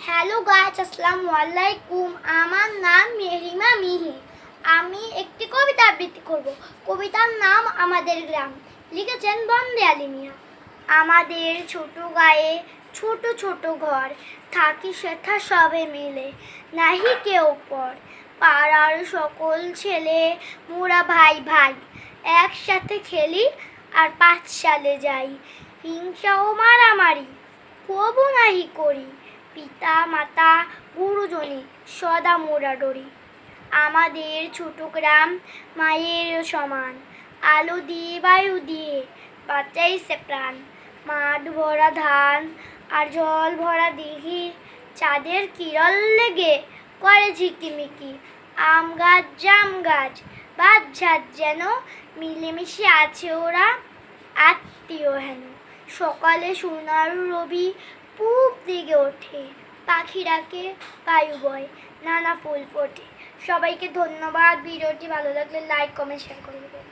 Hello guys, আসসালামু আলাইকুম। আমার নাম মেহরিমা মিহি। আমি একটি কবিতা আবৃত্তি করব। কবিতার নাম আমাদের গ্রাম। লিখেছেন বন্দে আলী মিয়া। আমাদের ছোট গায়ে ছোট ছোট ঘর, থাকি সেথা সবে মিলে, নাহি কেউ পর। পাড়ার সকল ছেলে মোরা ভাই ভাই, একসাথে খেলি আর পাঠশালে যাই। হিংসা ও মারামারি কবু নাহি করি, পিতা মাতা গুরুজনে সদা মোরা ডরি। আমাদের ছোট গ্রাম মায়ের সমান, আলো দিয়ে বায়ু দিয়ে বাঁচাইছে প্রাণ। মাঠ ভরা ধান আর জল ভরা দিঘি, চাঁদের কিরণ লেগে করে ঝিকিমিকি। আম গাছ জাম গাছ বাঁশঝাড় যেন মিলেমিশে আছে ওরা, আত্মীয় হেন। সকালে সোনার রবি পূব দিকে ওঠে, পাখি ডাকে বায়ু বয়, নানা ফুল ফোটে। সবাইকে ধন্যবাদ। ভিডিওটি ভালো লাগলে লাইক কমেন্ট শেয়ার করে দেবেন।